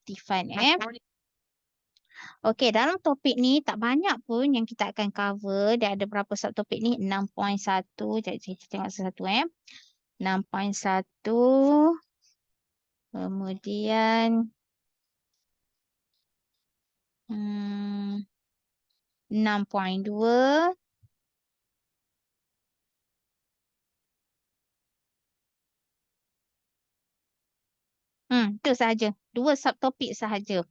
keaktifan. Okey, dalam topik ni tak banyak pun yang kita akan cover. Dia ada berapa subtopik ni? 6.1. Jadi kita tengok satu-satu 6.1. Kemudian 6.2. Itu sahaja. 2 subtopik sahaja.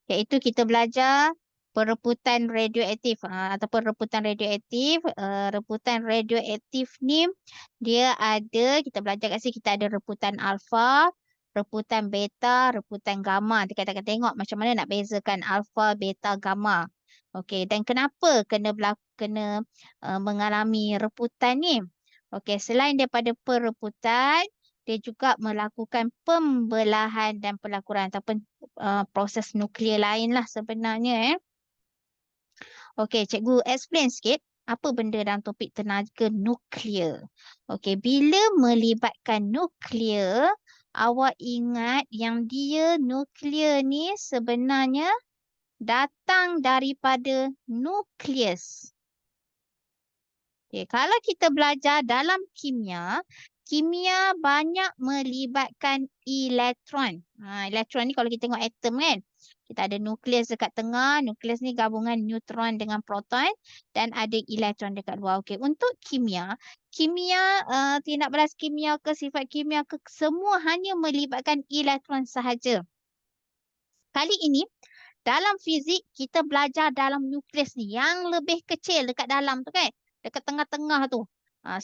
Iaitu kita belajar perebutan radioaktif ataupun rebutan radioaktif. Rebutan radioaktif ni dia ada, kita belajar kat sini, kita ada rebutan alfa, rebutan beta, rebutan gamma. Kita akan tengok macam mana nak bezakan alfa, beta, gamma. Okey, dan kenapa kena mengalami rebutan ni? Okey, selain daripada perebutan, dia juga melakukan pembelahan dan pelakuran ataupun proses nuklear lain lah sebenarnya. Okey, cikgu explain sikit apa benda dalam topik tenaga nuklear. Okey, bila melibatkan nuklear, awak ingat yang dia nuklear ni sebenarnya datang daripada nukleus. Okay, kalau kita belajar dalam kimia, kimia banyak melibatkan elektron. Elektron ni kalau kita tengok atom kan, kita ada nukleus dekat tengah. Nukleus ni gabungan neutron dengan proton dan ada elektron dekat luar. Okey, untuk kimia, tindak balas kimia ke sifat kimia ke, semua hanya melibatkan elektron sahaja. Kali ini dalam fizik kita belajar dalam nukleus ni yang lebih kecil dekat dalam tu kan. Dekat tengah-tengah tu.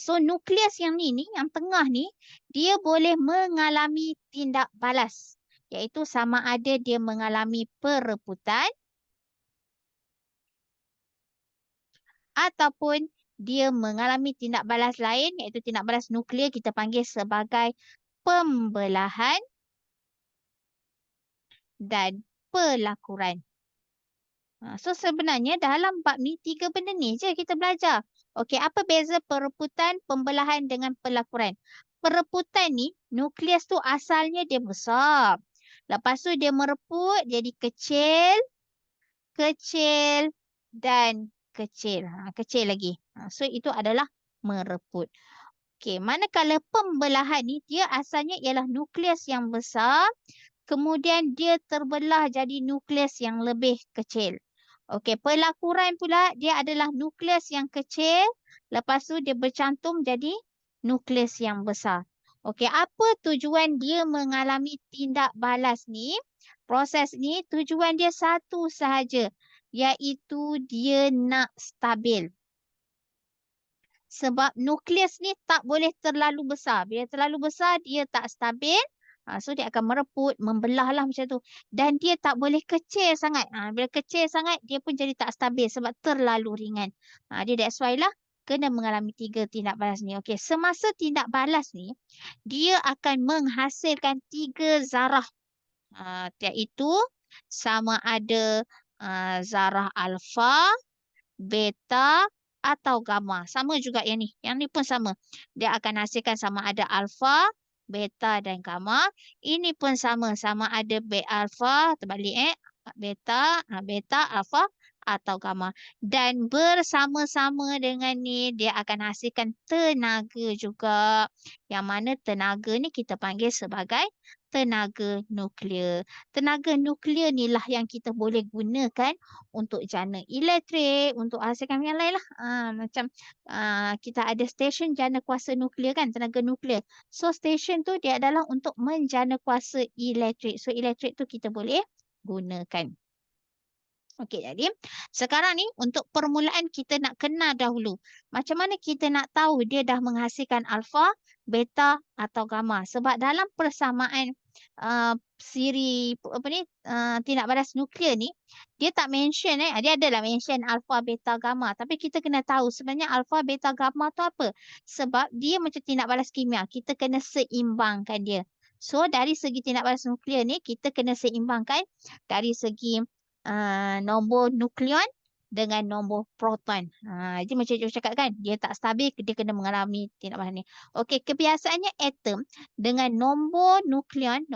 So nukleus yang ni, yang tengah ni, dia boleh mengalami tindak balas. Iaitu sama ada dia mengalami perebutan ataupun dia mengalami tindak balas lain, iaitu tindak balas nuklear kita panggil sebagai pembelahan dan pelakuran. So sebenarnya dalam bab ni 3 benda ni je kita belajar. Okey, apa beza perebutan, pembelahan dengan pelakuran? Perebutan ni, nukleus tu asalnya dia besar. Lepas tu dia mereput jadi kecil, kecil dan kecil. Kecil lagi. So itu adalah mereput. Okey, manakala pembelahan ni, dia asalnya ialah nukleus yang besar. Kemudian dia terbelah jadi nukleus yang lebih kecil. Okey, pelakuran pula dia adalah nukleus yang kecil. Lepas tu dia bercantum jadi nukleus yang besar. Okey, apa tujuan dia mengalami tindak balas ni? Proses ni tujuan dia satu sahaja. Iaitu dia nak stabil. Sebab nukleus ni tak boleh terlalu besar. Bila terlalu besar dia tak stabil. So dia akan mereput, membelah lah macam tu. Dan dia tak boleh kecil sangat. Bila kecil sangat, dia pun jadi tak stabil sebab terlalu ringan. Dia that's why lah kena mengalami 3 tindak balas ni. Okey, semasa tindak balas ni, dia akan menghasilkan 3 zarah. Iaitu sama ada zarah alfa, beta atau gamma. Sama juga yang ni. Yang ni pun sama. Dia akan hasilkan sama ada alfa, beta dan gamma. Ini pun sama. Sama ada alfa, terbalik beta, alfa atau gamma. Dan bersama-sama dengan ni, dia akan hasilkan tenaga juga. Yang mana tenaga ni kita panggil sebagai tenaga nuklear. Tenaga nuklear ni lah yang kita boleh gunakan untuk jana elektrik, untuk hasilkan yang lain lah. Macam kita ada stesen jana kuasa nuklear kan, tenaga nuklear. So stesen tu dia adalah untuk menjana kuasa elektrik. So elektrik tu kita boleh gunakan. Okey, jadi sekarang ni untuk permulaan kita nak kenal dahulu. Macam mana kita nak tahu dia dah menghasilkan alfa, beta atau gamma. Sebab dalam persamaan siri tindak balas nuklear ni, dia tak mention dia adalah mention alfa, beta, gamma. Tapi kita kena tahu sebenarnya alfa, beta, gamma tu apa. Sebab dia macam tindak balas kimia. Kita kena seimbangkan dia. So dari segi tindak balas nuklear ni, kita kena seimbangkan dari segi nombor nukleon dengan nombor proton. Jadi macam cikgu cakap kan, dia tak stabil, dia kena mengalami tindak balas ni. Okey, kebiasaannya atom dengan nombor nukleon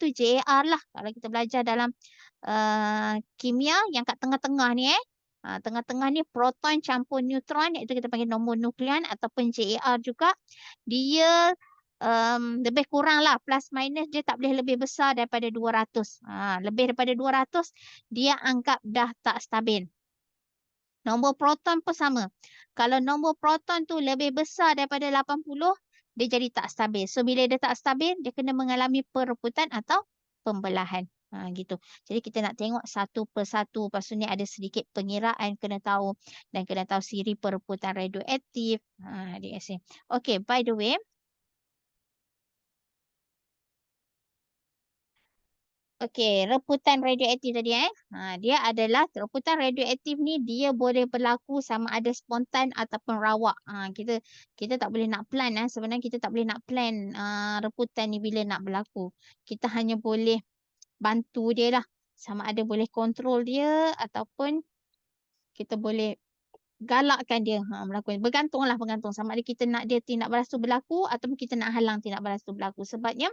tu JAR lah. Kalau kita belajar dalam kimia yang kat tengah-tengah ni tengah-tengah ni proton campur neutron, iaitu kita panggil nombor nukleon ataupun JAR juga. Dia lebih kurang lah, plus minus dia tak boleh lebih besar daripada 200. Lebih daripada 200 dia anggap dah tak stabil. Nombor proton pun sama. Kalau nombor proton tu lebih besar daripada 80, dia jadi tak stabil. So bila dia tak stabil, dia kena mengalami perebutan atau pembelahan. Gitu. Jadi kita nak tengok satu persatu. Lepas tu ni ada sedikit pengiraan kena tahu. Dan kena tahu siri perebutan radioaktif. Dia kasi. Okay, by the way. Okey, reputan radioaktif tadi dia adalah reputan radioaktif ni dia boleh berlaku sama ada spontan ataupun rawak. Kita tak boleh nak plan sebenarnya kita tak boleh nak plan reputan ni bila nak berlaku. Kita hanya boleh bantu dia lah. Sama ada boleh kontrol dia ataupun kita boleh galakkan dia berlaku. Bergantung sama ada kita nak dia tindak balas tu berlaku ataupun kita nak halang tindak balas tu berlaku. Sebabnya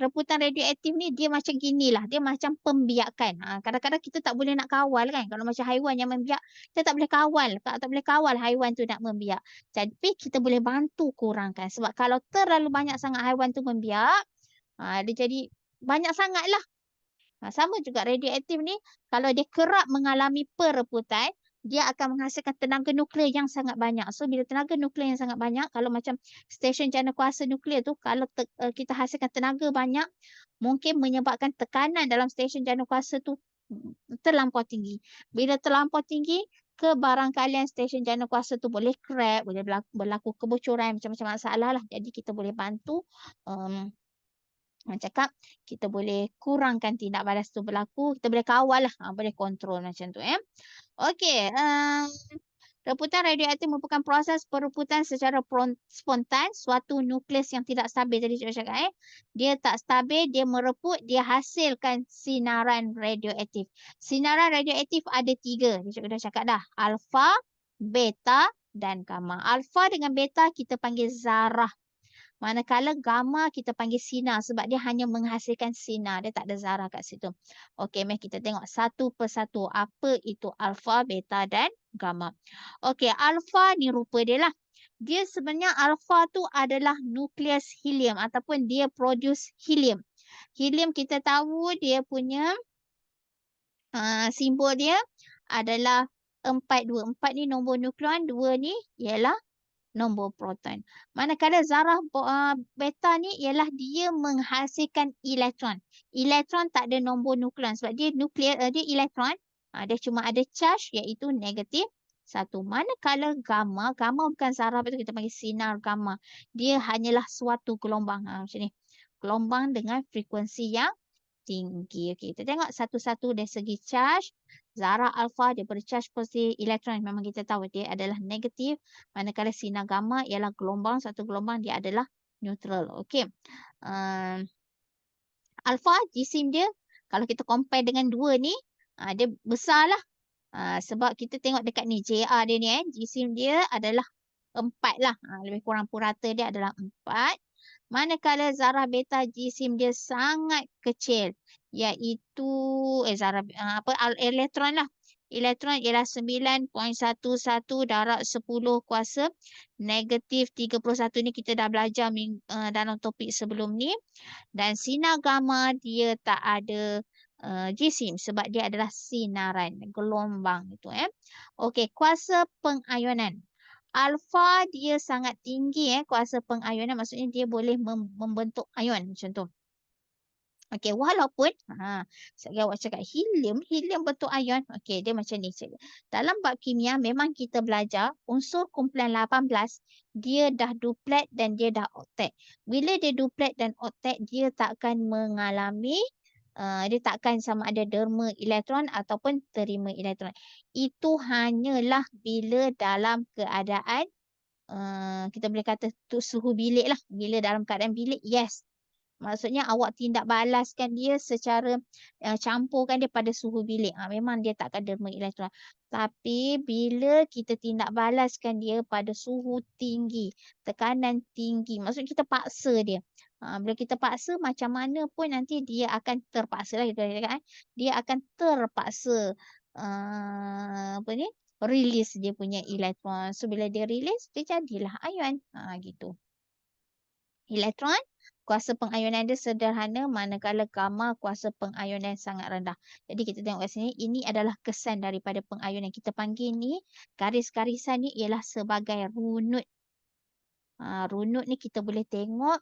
reputan radioaktif ni dia macam ginilah. Dia macam pembiakan. Kadang-kadang kita tak boleh nak kawal kan. Kalau macam haiwan yang membiak, kita tak boleh kawal. Tak boleh kawal haiwan tu nak membiak. Tapi kita boleh bantu kurangkan. Sebab kalau terlalu banyak sangat haiwan tu membiak, dia jadi banyak sangat lah. Sama juga radioaktif ni, kalau dia kerap mengalami perebutan, dia akan menghasilkan tenaga nuklear yang sangat banyak. So, bila tenaga nuklear yang sangat banyak, kalau macam stesen jana kuasa nuklear tu, kalau kita hasilkan tenaga banyak, mungkin menyebabkan tekanan dalam stesen jana kuasa tu terlampau tinggi. Bila terlampau tinggi, kebarangkalian stesen jana kuasa tu boleh crack, boleh berlaku kebocoran, macam-macam masalah lah. Jadi, kita boleh bantu cakap kita boleh kurangkan tindak balas tu berlaku, kita boleh kawal lah, boleh kontrol macam tu Okey, reputan radioaktif merupakan proses perebutan secara spontan suatu nukleus yang tidak stabil. Tadi cikgu cakap dia tak stabil, dia mereput, dia hasilkan sinaran radioaktif. Sinaran radioaktif ada 3, cikgu dah cakap dah, alfa, beta dan gamma. Alfa dengan beta kita panggil zarah. Manakala gamma kita panggil sinar sebab dia hanya menghasilkan sinar. Dia tak ada zarah kat situ. Okey, mari kita tengok satu persatu. Apa itu alfa, beta dan gamma. Okey, alfa ni rupa dia lah. Dia sebenarnya alfa tu adalah nukleus helium ataupun dia produce helium. Helium kita tahu dia punya simbol dia adalah 4, 2. 4 ni nombor nukleon, 2 ni ialah nombor proton. Manakala zarah beta ni ialah dia menghasilkan elektron. Elektron tak ada nombor nukleon sebab dia dia elektron. Dia cuma ada charge iaitu negatif 1. Manakala gamma bukan zarah, betul kita panggil sinar gamma. Dia hanyalah suatu gelombang macam ni. Gelombang dengan frekuensi yang tinggi. Okey, kita tengok satu-satu dari segi charge. Zarah alfa dia bercharge positif, elektron memang kita tahu dia adalah negatif. Manakala sinar gamma ialah gelombang, satu gelombang dia adalah neutral. Okey. Alfa jisim dia kalau kita compare dengan 2 ni, dia besarlah. Sebab kita tengok dekat ni JR dia ni jisim dia adalah 4 lah. Lebih kurang purata dia adalah 4. Manakala zarah beta jisim dia sangat kecil, iaitu elektron lah. Elektron ialah 9.11 darab 10 kuasa negatif 31 ni kita dah belajar dalam topik sebelum ni. Dan sinar gamma dia tak ada jisim sebab dia adalah sinaran, gelombang itu Okey, kuasa pengayonan. Alfa dia sangat tinggi kuasa pengayonan, maksudnya dia boleh membentuk ion macam tu. Okey, walaupun saya cakap helium bentuk ion. Okey, dia macam ni. Dalam bab kimia memang kita belajar unsur kumpulan 18 dia dah duplet dan dia dah oktet. Bila dia duplet dan oktet dia takkan mengalami dia takkan sama ada derma elektron ataupun terima elektron. Itu hanyalah bila dalam keadaan kita boleh kata tu suhu bilik lah. Bila dalam keadaan bilik, yes. Maksudnya awak tindak balaskan dia secara campurkan dia pada suhu bilik. Memang dia tak akan derma elektron. Tapi bila kita tindak balaskan dia pada suhu tinggi, tekanan tinggi, maksudnya kita paksa dia. Bila kita paksa macam mana pun nanti dia akan terpaksa lah kita cakap, dia akan terpaksa apa ni? Release dia punya elektron. So bila dia release, dia jadilah ion. Gitu. Elektron, kuasa pengayunan dia sederhana manakala gamma kuasa pengayunan sangat rendah. Jadi kita tengok kat sini, ini adalah kesan daripada pengayunan. Kita panggil ni, garis-garisan ni ialah sebagai runut. Runut ni kita boleh tengok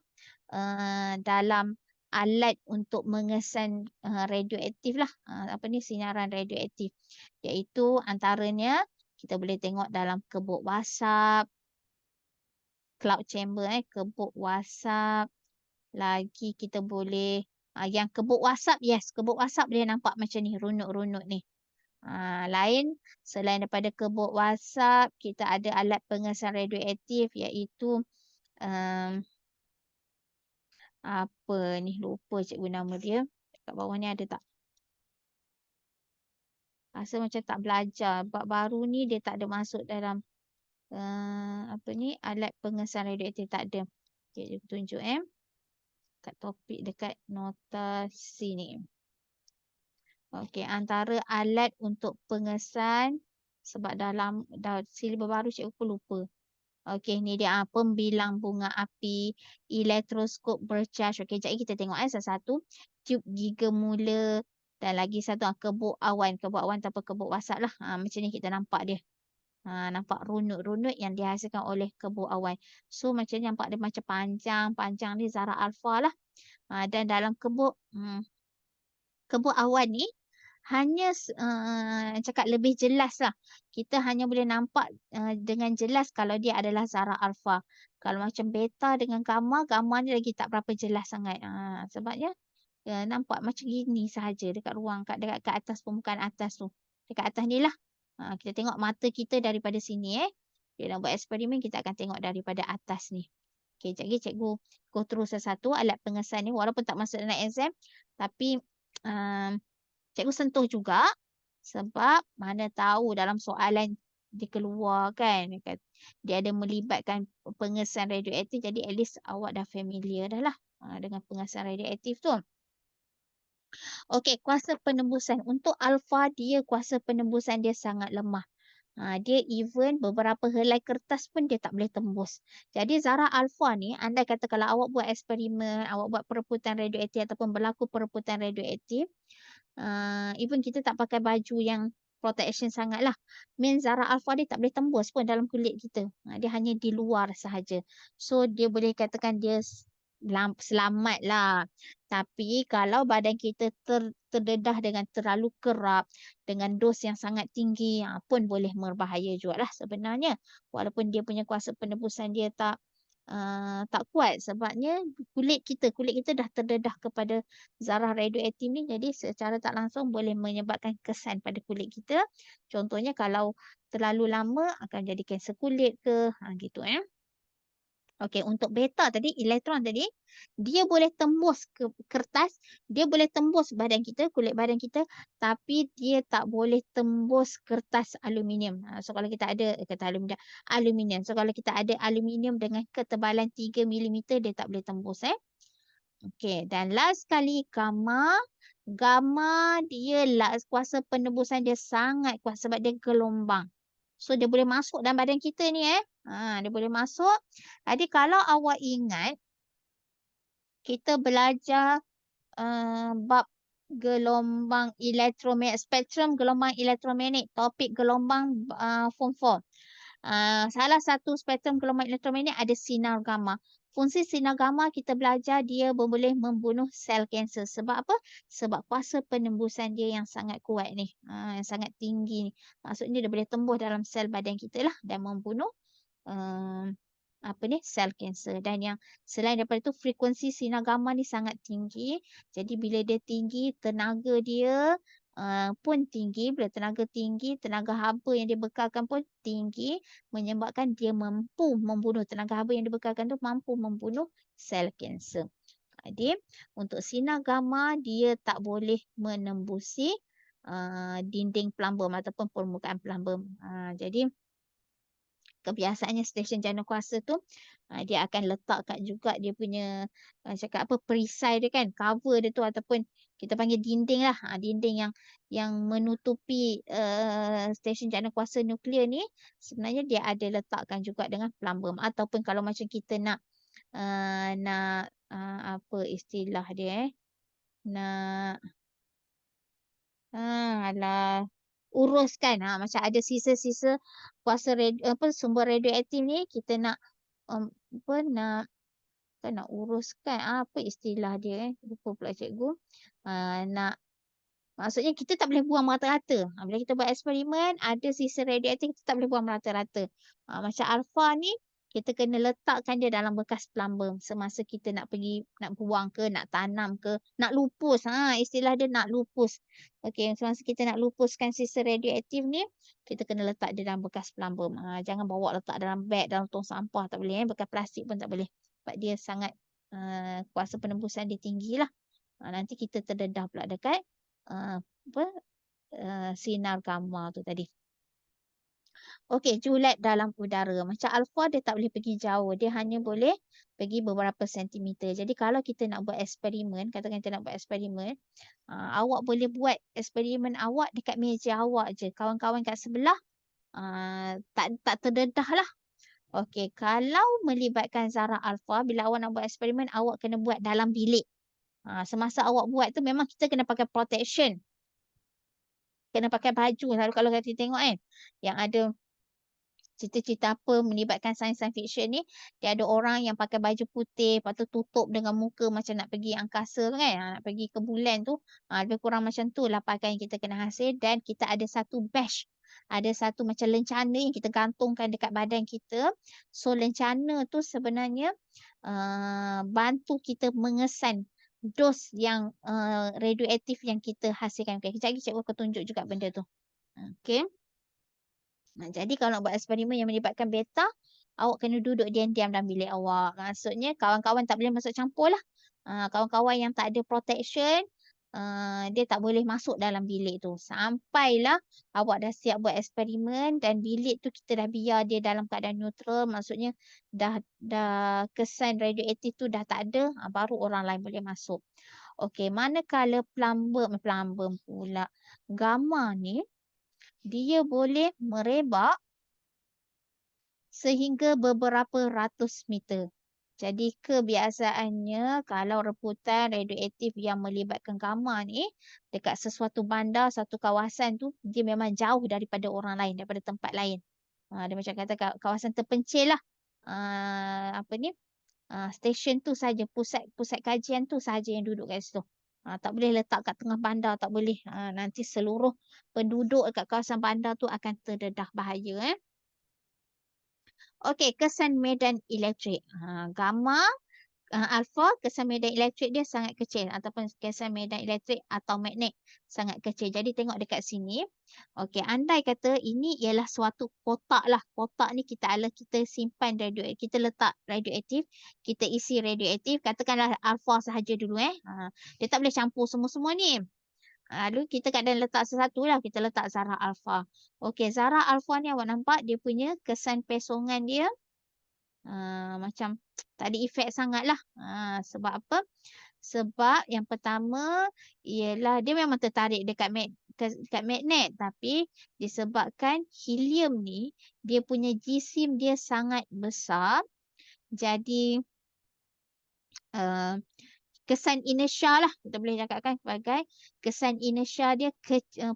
dalam alat untuk mengesan radioaktif lah. Apa ni, sinaran radioaktif. Iaitu antaranya, kita boleh tengok dalam kebuk wasap, cloud chamber, kebuk wasap. Lagi kita boleh yang kebuk wasap, yes, kebuk wasap boleh nampak macam ni, runut-runut ni. Lain selain daripada kebuk wasap, kita ada alat pengesan radioaktif iaitu apa ni, lupa cikgu nama dia. Kat bawah ni ada tak? Rasa macam tak belajar. Bab baru ni dia tak ada masuk dalam apa ni, alat pengesan radioaktif, tak ada. Okay, tunjuk kat topik dekat notasi ni. Okey, antara alat untuk pengesan, sebab dalam silibus baru cikgu pun lupa. Okey, ni dia pembilang bunga api, elektroskop bercaj. Okey, jadi kita tengok satu-satu. Tube giga mula dan lagi satu kebuk awan. Kebuk awan tanpa kebuk wasap lah. Macam ni kita nampak dia. Nampak runut-runut yang dihasilkan oleh kebuk awan. So macam ni nampak dia macam panjang ni zarah alfa lah. Dan dalam kebuk awan ni hanya cakap lebih jelas lah. Kita hanya boleh nampak dengan jelas kalau dia adalah zarah alfa. Kalau macam beta dengan gamma, gamma ni lagi tak berapa jelas sangat. Sebabnya nampak macam gini sahaja dekat ruang, dekat atas permukaan atas tu. Dekat atas ni lah. Kita tengok mata kita daripada sini. Bila nak buat eksperimen, kita akan tengok daripada atas ni. Okay, sekejap lagi cikgu go through satu-satu alat pengesan ni. Walaupun tak masuk dalam exam, tapi cikgu sentuh juga sebab mana tahu dalam soalan dia keluar kan. Dia ada melibatkan pengesan radioaktif, jadi at least awak dah familiar dah lah dengan pengesan radioaktif tu. Okey, kuasa penembusan. Untuk alfa dia kuasa penembusan dia sangat lemah. Dia even beberapa helai kertas pun dia tak boleh tembus. Jadi zarah alfa ni, andai kata kalau awak buat eksperimen, awak buat perebutan radioaktif ataupun berlaku perebutan radioaktif, even kita tak pakai baju yang protection sangat lah. Mean zarah alfa dia tak boleh tembus pun dalam kulit kita. Dia hanya di luar sahaja. So dia boleh katakan dia selamat lah. Tapi kalau badan kita terdedah dengan terlalu kerap, dengan dos yang sangat tinggi, pun boleh berbahaya juga lah sebenarnya. Walaupun dia punya kuasa penebusan dia tak kuat, sebabnya kulit kita dah terdedah kepada zarah radioaktif ni, jadi secara tak langsung boleh menyebabkan kesan pada kulit kita. Contohnya kalau terlalu lama akan jadi kanser kulit ke, gitu Okey, untuk beta tadi, elektron tadi, dia boleh tembus ke kertas, dia boleh tembus badan kita, kulit badan kita, tapi dia tak boleh tembus kertas aluminium. So kalau kita ada aluminium. So kalau kita ada aluminium dengan ketebalan 3 mm, dia tak boleh tembus Okey, dan last sekali gamma. Gamma dia kuasa penembusan dia sangat kuat sebab dia gelombang. So dia boleh masuk dalam badan kita ni dia boleh masuk. Jadi kalau awak ingat kita belajar bab gelombang elektromagnet, spektrum gelombang elektromagnet, topik gelombang form 4. Salah satu spektrum gelombang elektromagnet ada sinar gamma. Fungsi sinar gamma kita belajar dia boleh membunuh sel kanser. Sebab apa? Sebab kuasa penembusan dia yang sangat kuat ni. Yang sangat tinggi ni. Maksudnya dia boleh tembus dalam sel badan kita lah dan membunuh sel kanser. Dan yang selain daripada itu, frekuensi sinar gamma ni sangat tinggi. Jadi bila dia tinggi, tenaga dia pun tinggi. Bila tenaga tinggi, tenaga haba yang dia bekalkan pun tinggi, menyebabkan dia mampu membunuh, tenaga haba yang dibekalkan tu mampu membunuh sel kanser. Jadi untuk sinar gamma dia tak boleh menembusi dinding plumbum ataupun permukaan plumbum. Jadi kebiasaannya stesen jana kuasa tu dia akan letakkan juga dia punya cakap apa perisai dia kan, cover dia tu ataupun kita panggil dinding lah. Dinding yang menutupi stesen jana kuasa nuklear ni sebenarnya dia ada letakkan juga dengan plumbum ataupun kalau macam kita nak apa istilah dia nak alah uruskan macam ada sisa-sisa apa sumber radioaktif ni kita nak apa nak uruskan apa istilah dia lupa pula cikgu. Nak Maksudnya kita tak boleh buang merata-rata. Bila kita buat eksperimen, ada sisa radioaktif, kita tak boleh buang merata-rata. Macam alfa ni, kita kena letakkan dia dalam bekas plumbum semasa kita nak pergi, nak buang ke, nak tanam ke, nak lupus. Istilah dia nak lupus. Okey, semasa kita nak lupuskan sisa radioaktif ni, kita kena letak dia dalam bekas plumbum. Jangan bawa letak dalam beg, dalam tong sampah, tak boleh. Bekas plastik pun tak boleh. Sebab dia sangat, kuasa penembusan dia tinggi lah. Nanti kita terdedah pula dekat apa sinar gamma tu tadi. Okey, julat dalam udara. Macam alfa dia tak boleh pergi jauh. Dia hanya boleh pergi beberapa sentimeter. Jadi kalau kita nak buat eksperimen, katakan kita nak buat eksperimen, awak boleh buat eksperimen awak dekat meja awak je. Kawan-kawan kat sebelah tak terdedah lah. Okey, kalau melibatkan zarah alfa, bila awak nak buat eksperimen, awak kena buat dalam bilik. Semasa awak buat tu memang kita kena pakai protection. Kena pakai baju kalau kita tengok kan. Yang ada cerita-cerita apa melibatkan sains fiction ni, dia ada orang yang pakai baju putih, lepas tu tutup dengan muka macam nak pergi angkasa tu kan, nak pergi ke bulan tu. Lebih kurang macam tu lah pakaian yang kita kena hasil dan kita ada satu badge. Ada satu macam lencana yang kita gantungkan dekat badan kita. So lencana tu sebenarnya bantu kita mengesan dos yang radioaktif yang kita hasilkan. Okay, kejap lagi cikgu akan tunjuk juga benda tu. Okay. Jadi kalau nak buat eksperimen yang melibatkan beta, awak kena duduk diam-diam dalam bilik awak. Maksudnya kawan-kawan tak boleh masuk campur lah. Kawan-kawan yang tak ada protection, dia tak boleh masuk dalam bilik tu. Sampailah awak dah siap buat eksperimen dan bilik tu kita dah biar dia dalam keadaan neutral. Maksudnya dah kesan radioaktif tu dah tak ada, baru orang lain boleh masuk. Okey, manakala plumbum pula. Gamma ni, dia boleh merebak sehingga beberapa ratus meter. Jadi kebiasaannya kalau reputan radioaktif yang melibatkan gamma ni dekat sesuatu bandar, satu kawasan tu, dia memang jauh daripada orang lain, daripada tempat lain. Dia macam kata kawasan terpencil lah. Stesen tu saja, pusat kajian tu saja yang duduk kat situ. Tak boleh letak kat tengah bandar, tak boleh. Nanti seluruh penduduk kat kawasan bandar tu akan terdedah bahaya. Okey, kesan medan elektrik. Gamma, alfa, kesan medan elektrik dia sangat kecil ataupun kesan medan elektrik atau magnet sangat kecil. Jadi tengok dekat sini. Okey, andai kata ini ialah suatu kotak lah. Kotak ni kita simpan radioaktif, kita letak radioaktif, kita isi radioaktif, katakanlah alfa sahaja dulu Dia tak boleh campur semua-semua ni. Lalu kita kadang letak sesuatu lah, kita letak zarah alfa. Okey, zarah alfa ni awak nampak dia punya kesan pesongan dia macam tak ada efek sangat lah. Sebab apa? Sebab yang pertama ialah dia memang tertarik dekat magnet, tapi disebabkan helium ni dia punya jisim dia sangat besar. Jadi kesan inersia lah kita boleh cakapkan sebagai kesan inersia dia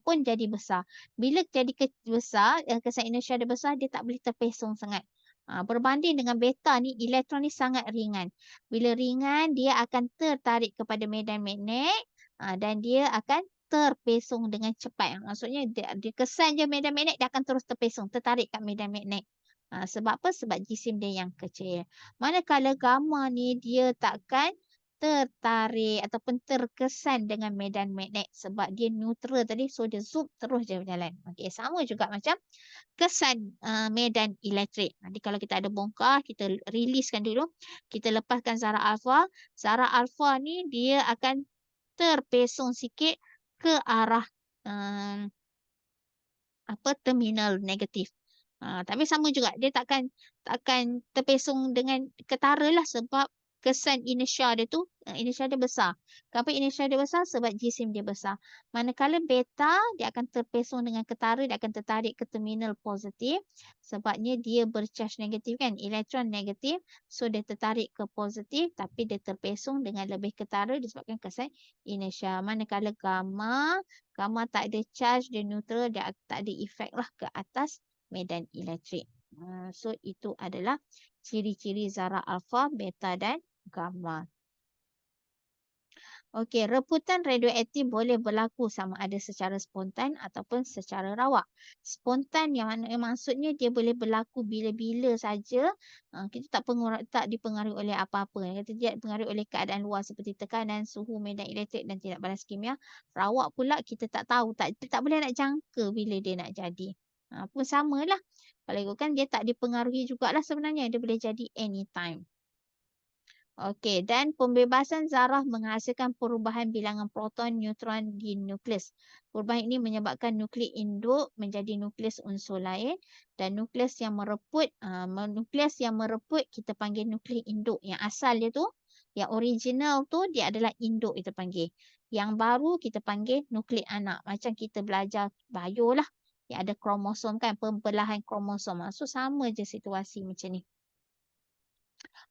pun jadi besar. Bila jadi besar, kesan inersia dia besar, dia tak boleh terpesong sangat. Berbanding dengan beta ni, elektron ni sangat ringan. Bila ringan, dia akan tertarik kepada medan magnet dan dia akan terpesong dengan cepat. Maksudnya dia kesan je medan magnet, dia akan terus terpesong, tertarik kat medan magnet. Sebab apa? Sebab jisim dia yang kecil. Manakala gamma ni dia takkan tertarik ataupun terkesan dengan medan magnet sebab dia neutral tadi, so dia zoom terus je berjalan. Okey, sama juga macam kesan medan elektrik. Nanti kalau kita ada bongkar, kita riliskan dulu, kita lepaskan zarah alfa. Zarah alfa ni dia akan terpesong sikit ke arah terminal negatif. Tapi sama juga dia takkan terpesong dengan ketara lah sebab kesan inertia dia tu inertia dia besar. Kenapa inertia dia besar? Sebab jisim dia besar. Manakala beta dia akan terpesong dengan ketara, dia akan tertarik ke terminal positif sebabnya dia bercharge negatif kan, elektron negatif, so dia tertarik ke positif tapi dia terpesong dengan lebih ketara disebabkan kesan inertia. Manakala gamma tak ada charge, dia neutral, dia tak ada efek lah ke atas medan elektrik. So itu adalah ciri-ciri zarah alfa, beta dan gamma. Okey, reputan radioaktif boleh berlaku sama ada secara spontan ataupun secara rawak. Spontan yang mana maksudnya dia boleh berlaku bila-bila saja. Kita tak dipengaruhi oleh apa-apa. Kita tidak dipengaruhi oleh keadaan luar seperti tekanan, suhu, medan elektrik dan tidak balas kimia. Rawak pula kita tak tahu, tak boleh nak jangka bila dia nak jadi. Pun samalah. Kalau ikutkan dia tak dipengaruhi jugalah sebenarnya. Dia boleh jadi anytime. Okey, dan pembebasan zarah menghasilkan perubahan bilangan proton, neutron di nukleus. Perubahan ini menyebabkan nukleus induk menjadi nukleus unsur lain dan nukleus yang mereput kita panggil nukleus induk. Yang asal dia tu, yang original tu dia adalah induk kita panggil. Yang baru kita panggil nukleus anak. Macam kita belajar bio lah. Yang ada kromosom kan, pembelahan kromosom. So sama je situasi macam ni.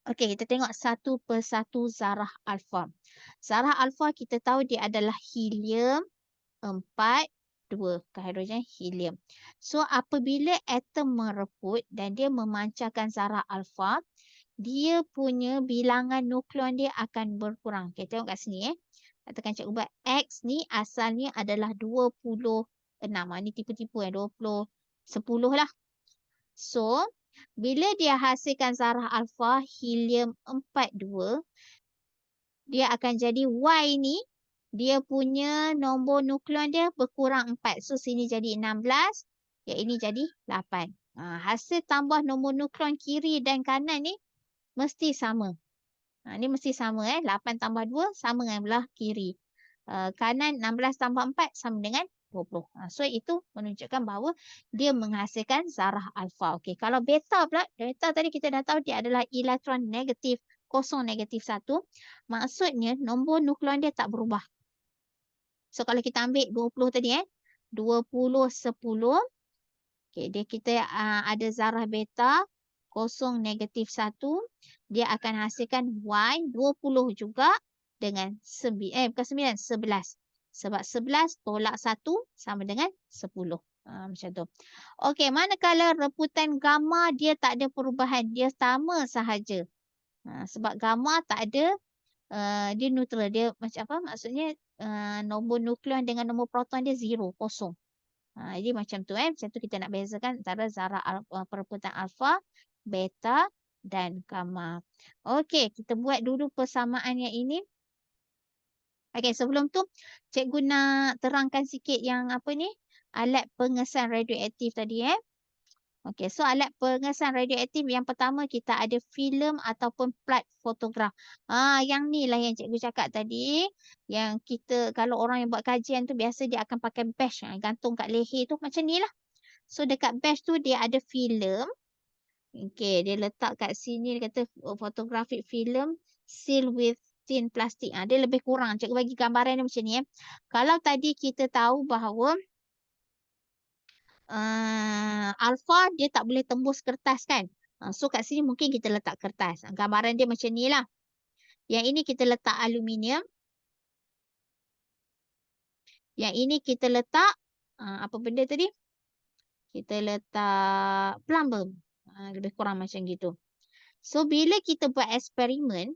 Okey, kita tengok satu persatu zarah alfa. Zarah alfa kita tahu dia adalah helium 4, 2 ke hidrogen helium. So apabila atom mereput dan dia memancarkan zarah alfa, dia punya bilangan nukleon dia akan berkurang. Okey, tengok kat sini Katakan cikgu buat X ni asalnya adalah 26. Ni tipu-tipu 20, 10 lah. So, bila dia hasilkan zarah alfa helium 42, dia akan jadi Y ni, dia punya nombor nukleon dia berkurang 4. So, sini jadi 16, yang ini jadi 8. Hasil tambah nombor nukleon kiri dan kanan ni mesti sama. Ni mesti sama 8 tambah 2 sama dengan belah kiri. Kanan 16 tambah 4 sama dengan 20. So itu menunjukkan bahawa dia menghasilkan zarah alfa. Okey, kalau beta pula, beta tadi kita dah tahu dia adalah elektron negatif, kosong negatif 1. Maksudnya nombor nukleon dia tak berubah. So kalau kita ambil 20 tadi 20, 10. Okey, kita ada zarah beta kosong negatif 1. Dia akan hasilkan Y 20 juga dengan bukan 9, 11. Sebab 11 tolak 1 sama dengan 10. Macam tu. Okey, manakala reputan gamma dia tak ada perubahan. Dia sama sahaja. Sebab gamma tak ada, dia neutral. Dia macam apa? Maksudnya nombor nukleon dengan nombor proton dia 0, kosong. Jadi macam tu Macam tu kita nak bezakan antara zarah pereputan alfa, beta dan gamma. Okey, kita buat dulu persamaan yang ini. Okey, sebelum tu cikgu nak terangkan sikit yang apa ni? Alat pengesan radioaktif tadi Okey, so alat pengesan radioaktif yang pertama kita ada filem ataupun plat fotograf. Yang ni lah yang cikgu cakap tadi. Yang kita, kalau orang yang buat kajian tu biasa dia akan pakai badge gantung kat leher tu macam ni lah. So dekat badge tu dia ada filem. Okey, dia letak kat sini dia kata photographic film seal with tin plastik. Dia lebih kurang. Cikgu bagi gambaran dia macam ni Kalau tadi kita tahu bahawa alfa dia tak boleh tembus kertas kan. So kat sini mungkin kita letak kertas. Gambaran dia macam ni lah. Yang ini kita letak aluminium. Yang ini kita letak apa benda tadi? Kita letak plumber. Lebih kurang macam gitu. So bila kita buat eksperimen,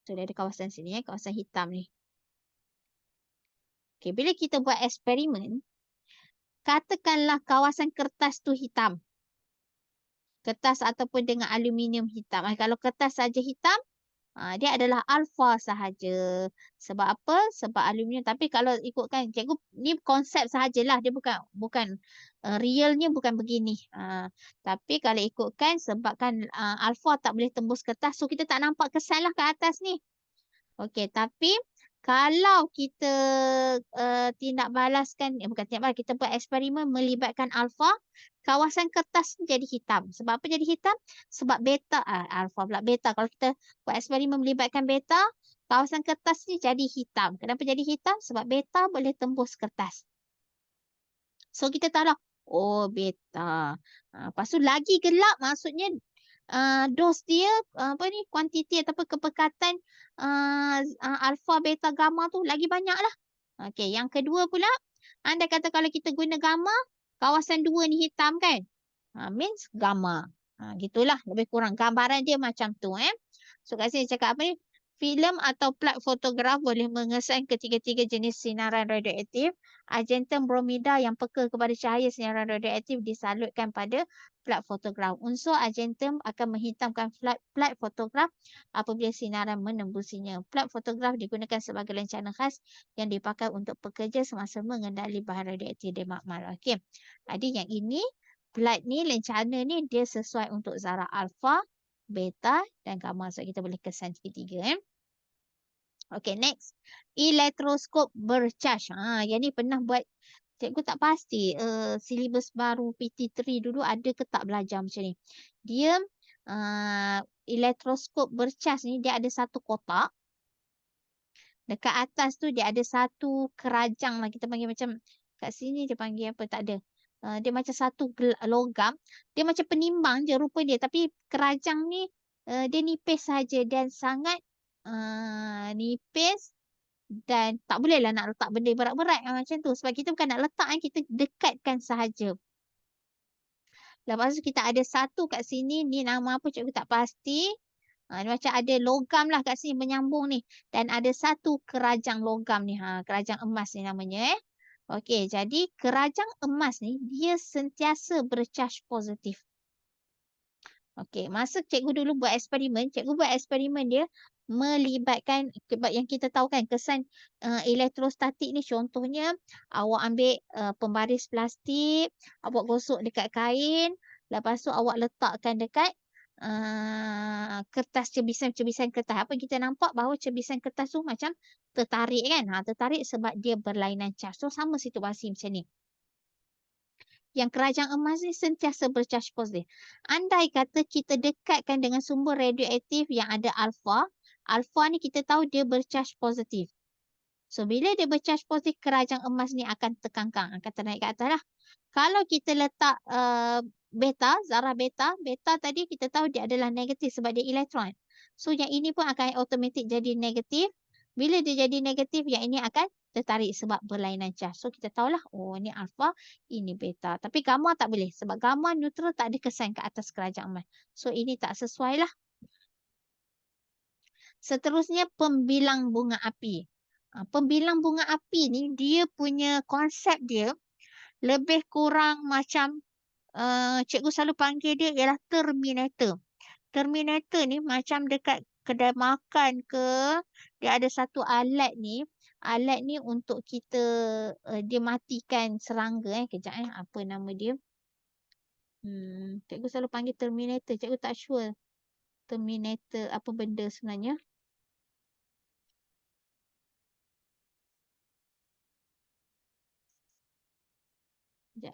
so dia ada kawasan sini kawasan hitam ni. Okay, bila kita buat eksperimen, katakanlah kawasan kertas tu hitam. Kertas ataupun dengan aluminium hitam. Kalau kertas saja hitam, Dia adalah alfa sahaja. Sebab apa? Sebab aluminium. Tapi kalau ikutkan cikgu, ni konsep sahajalah. Dia bukan realnya bukan begini. Tapi kalau ikutkan sebabkan alfa tak boleh tembus kertas. So kita tak nampak kesan lah ke atas ni. Okey, tapi kalau kita tindak balaskan, bukan tindak balas, kita buat eksperimen melibatkan alfa, kawasan kertas ni jadi hitam. Sebab apa jadi hitam? Sebab beta, alfa pula beta. Kalau kita buat eksperimen melibatkan beta, kawasan kertas ni jadi hitam. Kenapa jadi hitam? Sebab beta boleh tembus kertas. So kita tahu lah, oh beta. Lepas tu lagi gelap maksudnya dos dia apa ni kuantiti ataupun kepekatan alfa beta gamma tu lagi banyak lah. Okey, yang kedua pula, anda kata kalau kita guna gamma, kawasan dua ni hitam kan? Means gamma. Gitulah lebih kurang gambaran dia macam tu So kat sini cakap apa ni? Filem atau plat fotograf boleh mengesan ketiga-tiga jenis sinaran radioaktif. Argentum bromida yang peka kepada cahaya sinaran radioaktif disalutkan pada plat fotograf. Unsur argentum akan menghitamkan plat fotograf apabila sinaran menembusinya. Plat fotograf digunakan sebagai lencana khas yang dipakai untuk pekerja semasa mengendali bahan radioaktif di makmal. Okey. Jadi yang ini, plat ni, lencana ni dia sesuai untuk zarah alfa, beta dan gamma. So kita boleh kesan tiga-tiga Okay, next. Elektroskop bercas. Yang ni pernah buat, cikgu tak pasti. Silibus baru PT3 dulu ada ke tak belajar macam ni. Dia, elektroskop bercas ni, dia ada satu kotak. Dekat atas tu dia ada satu kerajang lah. Kita panggil macam, kat sini dia panggil apa, tak ada. Dia macam satu logam. Dia macam penimbang je rupa dia. Tapi kerajang ni, dia nipis saja dan sangat nipis. Dan tak bolehlah nak letak benda berat-berat macam tu. Sebab kita bukan nak letak kita dekatkan sahaja. Lepas tu kita ada satu kat sini. Ni nama apa cikgu tak pasti. Ni macam ada logam lah kat sini menyambung ni. Dan ada satu kerajang logam ni. Kerajang emas ni namanya Okey, jadi kerajang emas ni dia sentiasa bercas positif. Okey, masa cikgu dulu buat eksperimen, dia melibatkan sebab yang kita tahu kan kesan elektrostatik ni contohnya awak ambil pembaris plastik, awak gosok dekat kain, lepas tu awak letakkan dekat kertas cebisan-cebisan kertas. Apa kita nampak bahawa cebisan kertas tu macam tertarik kan? Tertarik sebab dia berlainan cas. So sama situasi macam ni. Yang kerajang emas ni sentiasa bercas positif. Andai kata kita dekatkan dengan sumber radioaktif yang ada alfa, alfa ni kita tahu dia bercas positif. So bila dia bercas positif, kerajang emas ni akan terkangkang, akan ternaik ke atas lah. Kalau kita letak beta, zarah beta, beta tadi kita tahu dia adalah negatif sebab dia elektron. So yang ini pun akan automatik jadi negatif. Bila dia jadi negatif, yang ini akan tertarik sebab berlainan cas. So kita tahulah, oh ni alfa, ini beta. Tapi gamma tak boleh sebab gamma neutral tak ada kesan ke atas kerajaan emas. So ini tak sesuai lah. Seterusnya pembilang bunga api. Pembilang bunga api ni dia punya konsep dia lebih kurang macam cikgu selalu panggil dia ialah Terminator. Terminator ni macam dekat kedai makan ke, dia ada satu alat ni. Alat ni untuk kita, dia matikan serangga. Kejap apa nama dia. Cikgu selalu panggil Terminator. Cikgu tak sure. Terminator apa benda sebenarnya. Kejap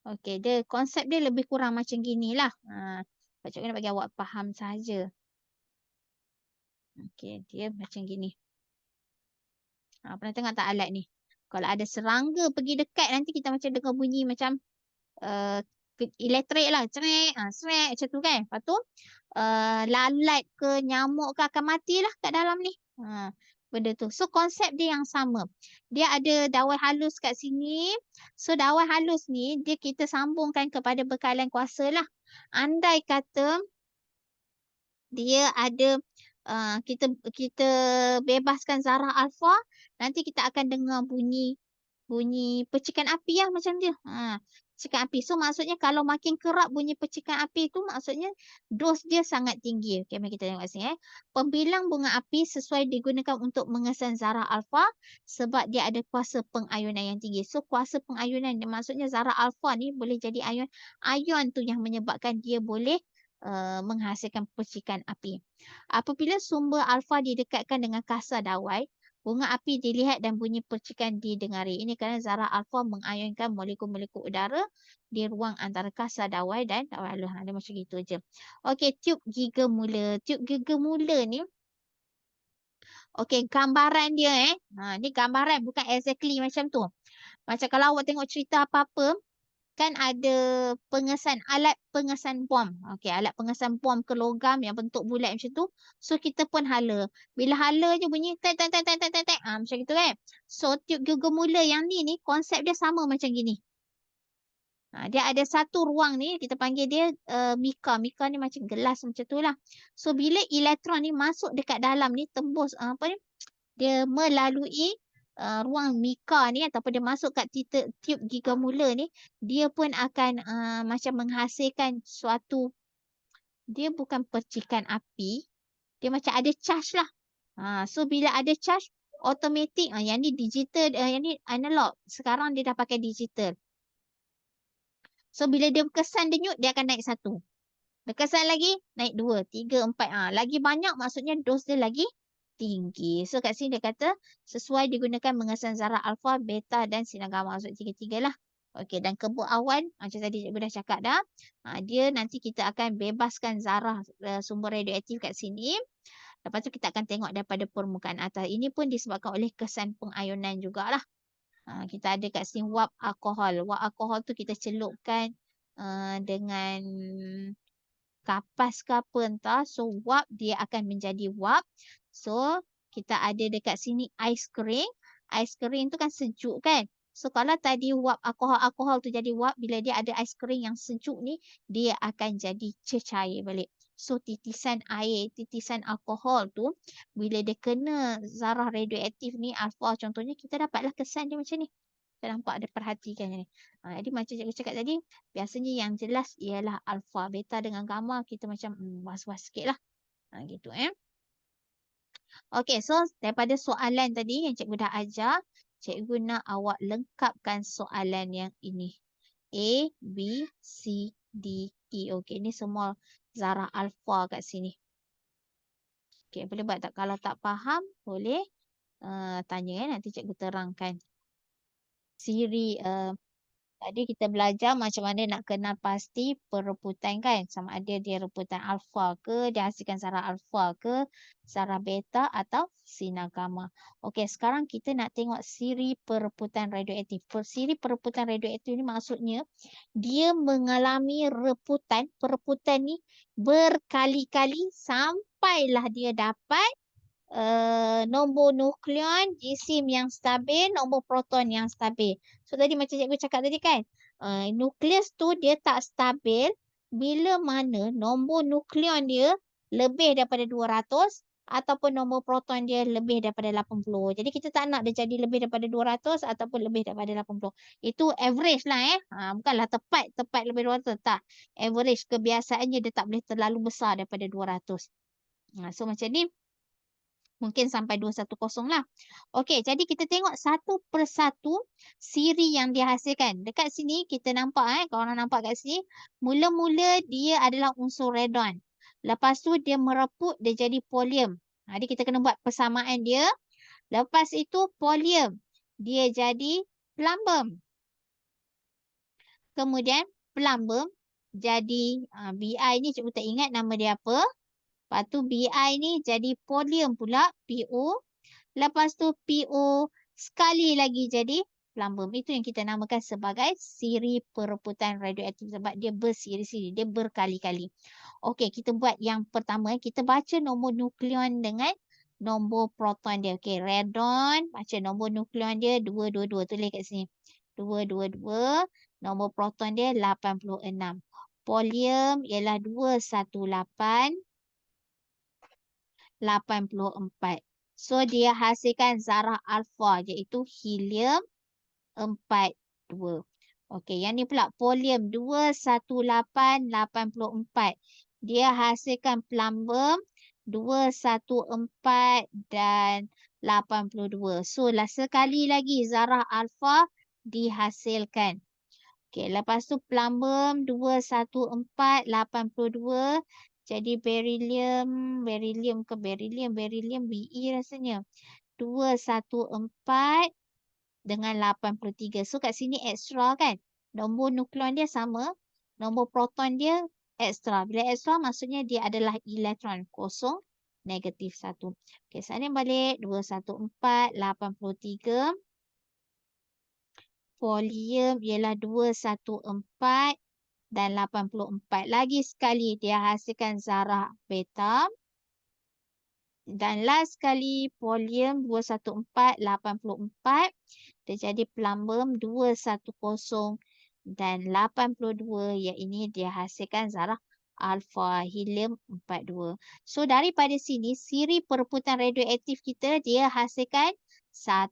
Okey, dia konsep dia lebih kurang macam ginilah. Cikgu nak bagi awak faham saja. Okey, dia macam gini. Pernah tengok tak alat ni? Kalau ada serangga pergi dekat, nanti kita macam dengar bunyi macam uh, elektrik lah. Cerek, cerek macam tu kan. Lepas tu, lalat ke nyamuk ke akan matilah kat dalam ni. Benda tu. So, konsep dia yang sama. Dia ada dawai halus kat sini. So, dawai halus ni, dia kita sambungkan kepada bekalan kuasa lah. Andai kata, dia ada kita kita bebaskan zarah alfa, nanti kita akan dengar bunyi bunyi percikan api lah macam dia. Percikan api. So maksudnya kalau makin kerap bunyi percikan api tu maksudnya dos dia sangat tinggi. Okey, mari kita tengok kat sini. Pembilang bunga api sesuai digunakan untuk mengesan zarah alfa sebab dia ada kuasa pengayunan yang tinggi. So kuasa pengayunan maksudnya zarah alfa ni boleh jadi ion. Ion tu yang menyebabkan dia boleh menghasilkan percikan api. Apabila sumber alfa didekatkan dengan kasar dawai, bunga api dilihat dan bunyi percikan didengari. Ini kerana zarah alfa mengayunkan molekul-molekul udara di ruang antara kasar dawai dan dawai halus. Dia macam gitu je. Okey, tiub giga mula. Tiub giga mula ni, okey, gambaran dia ni gambaran bukan exactly macam tu. Macam kalau awak tengok cerita apa-apa, kan ada alat pengesan bom. Okey, alat pengesan bom ke logam yang bentuk bulat macam tu. So, kita pun hala. Bila hala je bunyi tek tek tek tek tek tek tek. Macam gitu kan. So, tiub gegumula yang ni konsep dia sama macam gini. Dia ada satu ruang ni, kita panggil dia mika. Mika ni macam gelas macam tu lah. So, bila elektron ni masuk dekat dalam ni, tembus apa ni, dia melalui ruang mika ni ataupun dia masuk kat tiub giga mula ni, dia pun akan macam menghasilkan suatu, dia bukan percikan api, dia macam ada charge lah. So bila ada charge, automatik, yang ni digital, yang ni analog. Sekarang dia dah pakai digital. So bila dia berkesan denyut, dia akan naik 1. Berkesan lagi, naik 2, 3, 4. Lagi banyak maksudnya dos dia lagi tinggi. So kat sini dia kata sesuai digunakan mengesan zarah alfa, beta dan sinar gamma. Maksud 3-3 lah. Okey, dan kebun awan macam tadi cikgu dah cakap dah. Dia nanti kita akan bebaskan zarah sumber radioaktif kat sini. Lepas tu kita akan tengok daripada permukaan atas. Ini pun disebabkan oleh kesan pengayunan jugalah. Kita ada kat sini wap alkohol. Wap alkohol tu kita celupkan dengan kapas ke apa entah. So, wap dia akan menjadi wap. So, kita ada dekat sini ais kering. Ais kering tu kan sejuk kan. So, kalau tadi wap alkohol tu jadi wap, bila dia ada ais kering yang sejuk ni, dia akan jadi cecair balik. So, titisan air, titisan alkohol tu, bila dia kena zarah radioaktif ni, alfa contohnya, kita dapatlah kesan dia macam ni. Kita nampak ada perhatikan ni. Jadi macam cikgu cakap tadi, biasanya yang jelas ialah alfa. Beta dengan gamma kita macam was-was sikit lah. Gitu Okey, so daripada soalan tadi yang cikgu dah ajar, cikgu nak awak lengkapkan soalan yang ini. A, B, C, D, E. Okey, ni semua zarah alfa kat sini. Okey, boleh buat tak? Kalau tak faham, boleh tanya nanti cikgu terangkan. Siri tadi kita belajar macam mana nak kenal pasti perebutan kan. Sama ada dia rebutan alfa ke, dia hasilkan zarah alfa ke, zarah beta atau sinar gamma. Okey, sekarang kita nak tengok siri perebutan radioaktif. Siri perebutan radioaktif ni maksudnya dia mengalami perebutan ni berkali-kali sampailah dia dapat nombor nukleon, jisim yang stabil, nombor proton yang stabil. So tadi macam cikgu cakap tadi kan, nukleus tu dia tak stabil bila mana nombor nukleon dia lebih daripada 200 ataupun nombor proton dia lebih daripada 80. Jadi kita tak nak dia jadi lebih daripada 200 ataupun lebih daripada 80. Itu average lah bukanlah tepat lebih 200, tak. Average kebiasaannya dia tak boleh terlalu besar daripada 200. So macam ni mungkin sampai 210 lah. Okey, jadi kita tengok satu persatu siri yang dihasilkan. Dekat sini kita nampak kalau orang nampak kat sini, mula-mula dia adalah unsur radon. Lepas tu dia mereput, dia jadi polium. Jadi kita kena buat persamaan dia. Lepas itu polium, dia jadi plumbum. Kemudian plumbum jadi BI ni cikgu tak ingat nama dia apa. Lepas tu BI ni jadi polium pula, PO. Lepas tu PO sekali lagi jadi plumbum. Itu yang kita namakan sebagai siri perebutan radioaktif. Sebab dia bersiri-siri, dia berkali-kali. Okey, kita buat yang pertama. Kita baca nombor nukleon dengan nombor proton dia. Okey, radon, baca nombor nukleon dia 222. Tulis kat sini. 222. Nombor proton dia 86. Polium ialah 218. 84. So, dia hasilkan zarah alfa iaitu helium 42. Okey, yang ni pula polium 21884. Dia hasilkan plumbum 214 dan 82. So, lah sekali lagi zarah alfa dihasilkan. Okey, lepas tu plumbum 21482. Jadi beryllium ke beryllium Be rasanya. 214 dengan 83. So kat sini ekstra kan. Nombor nukleon dia sama. Nombor proton dia ekstra. Bila ekstra maksudnya dia adalah elektron. Kosong, negatif 1. Okey, sana balik. 21483. Polium ialah 214 dan 84. Lagi sekali dia hasilkan zarah beta. Dan last sekali polium 21484. Dia jadi plumbum 210 dan 82. Yang ini dia hasilkan zarah alfa helium 42. So daripada sini siri perebutan radioaktif kita dia hasilkan 1,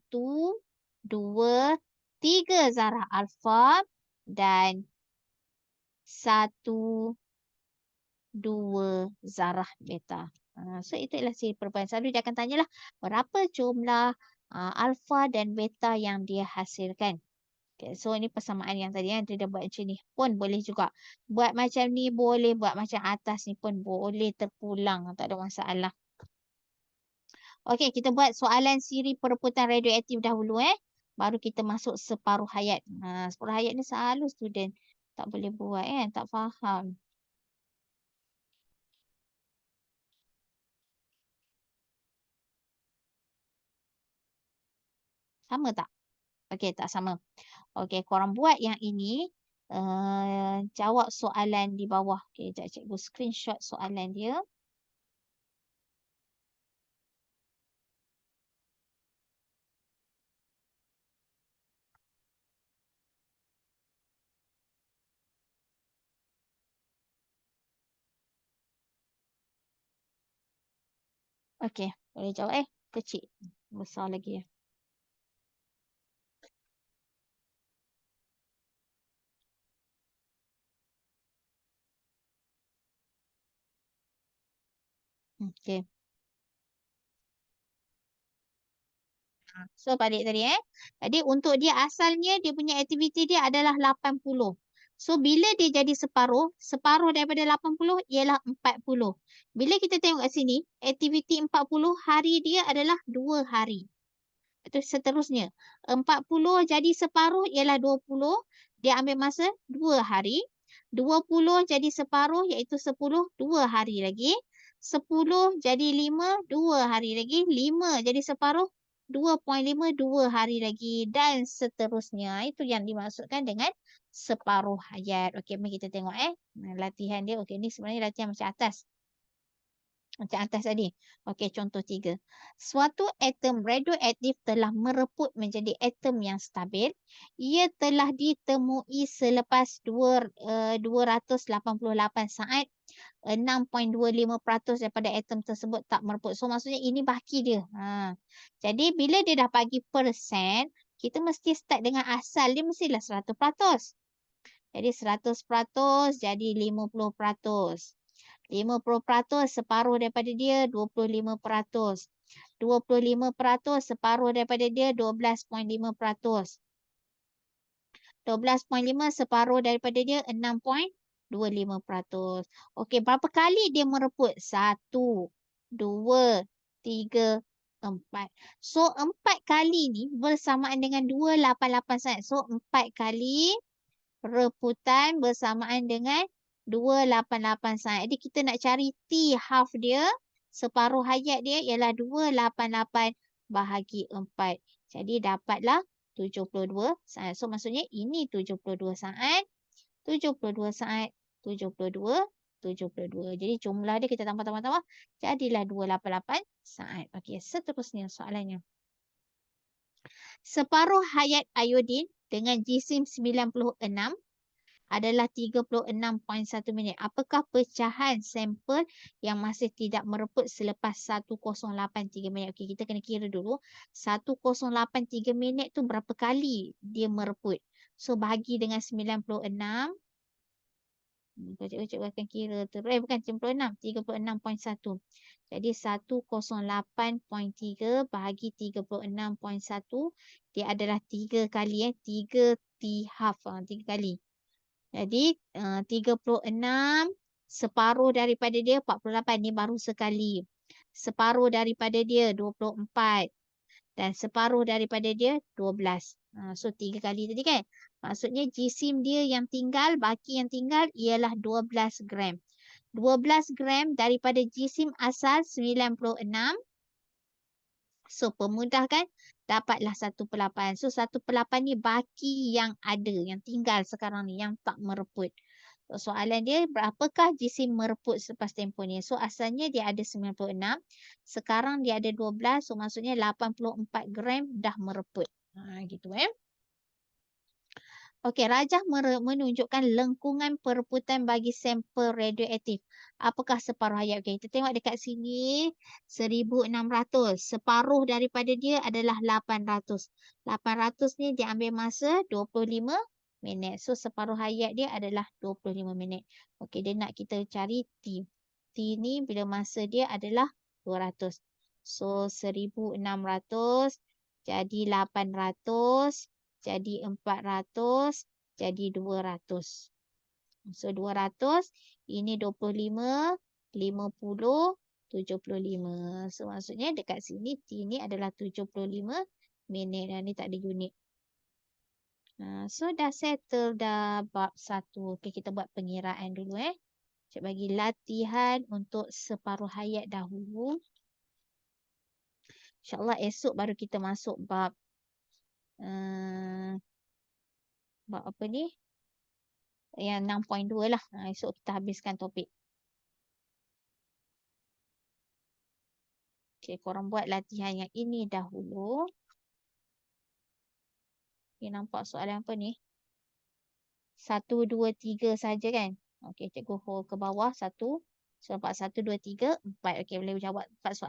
2, 3 zarah alfa dan 1, 2 zarah beta. So itulah siri perubahan. Selalu dia akan tanyalah berapa jumlah alfa dan beta yang dia hasilkan. Okay, so ini persamaan yang tadi yang dia dah buat macam ni pun boleh juga. Buat macam ni boleh, buat macam atas ni pun boleh terpulang. Tak ada masalah. Okey, kita buat soalan siri perebutan radioaktif dahulu baru kita masuk separuh hayat. Separuh hayat ni selalu student tak boleh buat tak faham. Sama tak? Okey, tak sama. Okey, korang buat yang ini. Jawab soalan di bawah. Okey, sekejap cikgu screenshot soalan dia. Okey, boleh jawab kecil. Besar lagi Okey. So balik tadi Jadi untuk dia asalnya dia punya aktiviti dia adalah 80. So bila dia jadi separuh, separuh daripada 80 ialah 40. Bila kita tengok kat sini, aktiviti 40 hari dia adalah 2 hari. Itu seterusnya. 40 jadi separuh ialah 20. Dia ambil masa 2 hari. 20 jadi separuh iaitu 10, 2 hari lagi. 10 jadi 5, 2 hari lagi. 5 jadi separuh, 2.5, 2 hari lagi. Dan seterusnya. Itu yang dimaksudkan dengan separuh hayat. Okey, mari kita tengok latihan dia. Okey, ni sebenarnya latihan macam atas. Macam atas tadi. Okey, contoh 3. Suatu atom radioaktif telah mereput menjadi atom yang stabil. Ia telah ditemui selepas 288 saat. 6.25% daripada atom tersebut tak mereput. So, maksudnya ini baki dia. Jadi, bila dia dah bagi persen, kita mesti start dengan asal dia mestilah 100%. Jadi, 100% jadi 50%. 50% separuh daripada dia 25%. 25% separuh daripada dia 12.5%. 12.5 separuh daripada dia 6.25%. Okey, berapa kali dia mereput? 1, 2, 3, 4. So, 4 kali ni bersamaan dengan 288 saat. So, 4 kali reputan bersamaan dengan 288 saat. Jadi kita nak cari T half dia, separuh hayat dia ialah 288 bahagi 4. Jadi dapatlah 72 saat. So maksudnya ini 72 saat, 72 saat, 72, 72. Jadi jumlah dia kita tambah-tambah-tambah jadilah 288 saat. Okey, seterusnya soalannya. Separuh hayat iodin dengan jisim 96 adalah 36.1 minit. Apakah pecahan sampel yang masih tidak mereput selepas 1083 minit? Okey, kita kena kira dulu. 1083 minit tu berapa kali dia mereput? So, bahagi dengan 96. Cikgu akan kira terus. Bukan 96. 36.1. Jadi 108.3 bahagi 36.1. Dia adalah 3 kali. 3 T-half. 3 kali. Jadi 36, separuh daripada dia 48. Ni baru sekali. Separuh daripada dia 24. Dan separuh daripada dia 12. So 3 kali tadi kan. Maksudnya jisim dia yang tinggal, baki yang tinggal ialah 12 gram. 12 gram daripada jisim asal 96. So, pemudah kan? Dapatlah 1/8. So, 1/8 ni baki yang ada, yang tinggal sekarang ni, yang tak mereput. So, soalan dia, berapakah jisim mereput selepas tempoh ni? So, asalnya dia ada 96. Sekarang dia ada 12. So, maksudnya 84 gram dah mereput. Gitu Okey, rajah menunjukkan lengkungan pereputan bagi sampel radioaktif. Apakah separuh hayat? Okey, kita tengok dekat sini 1600. Separuh daripada dia adalah 800. 800 ni dia ambil masa 25 minit. So, separuh hayat dia adalah 25 minit. Okey, dia nak kita cari T. T ni bila masa dia adalah 200. So, 1600 jadi 800. Jadi 400, jadi 200. So 200, ini 25, 50, 75. So maksudnya dekat sini T ni adalah 75 minit. Dan ni tak ada unit. So dah settle dah bab 1. Okay, kita buat pengiraan dulu Cik bagi latihan untuk separuh hayat dahulu. InsyaAllah esok baru kita masuk bab apa ni? Yang 6.2 lah. Esok kita habiskan topik. Okay, korang buat latihan yang ini dahulu. Okay, nampak soalan apa ni? 1, 2, 3 saja kan? Okay, cikgu hold ke bawah. 1. So, nampak 1, 2, 3, 4. Okay, boleh jawab 4 soalan.